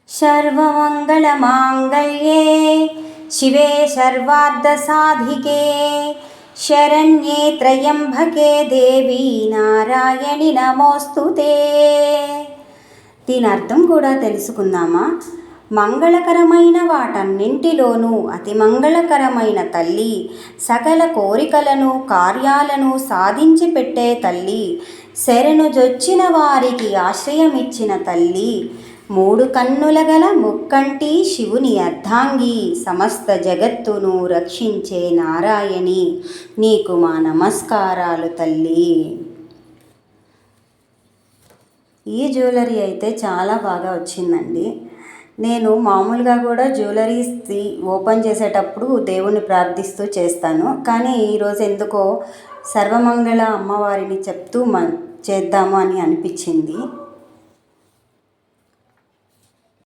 सर्वमङ्गलमाङ्गल्ये शिवे सर्वार्धसाधिके शरण्ये त्र्यम्बके देवी నారాయణి నమోస్తుతే. దీని అర్థం కూడా తెలుసుకుందామా? మంగళకరమైన వాటన్నింటిలోనూ అతి మంగళకరమైన తల్లి, సకల కోరికలను కార్యాలను సాధించి పెట్టే తల్లి, శరణు జొచ్చిన వారికి ఆశ్రయమిచ్చిన తల్లి, మూడు కన్నుల గల ముక్కంటి శివుని అర్ధాంగి, సమస్త జగత్తును రక్షించే నారాయణి, నీకు మా నమస్కారాలు తల్లి. ఈ జ్యువెలరీ అయితే చాలా బాగా వచ్చిందండి. నేను మామూలుగా కూడా జ్యువెలరీస్ ఓపెన్ చేసేటప్పుడు దేవుణ్ణి ప్రార్థిస్తూ చేస్తాను. కానీ ఈరోజు ఎందుకో సర్వమంగళ అమ్మవారిని చెప్తూ చేద్దాము అని అనిపించింది.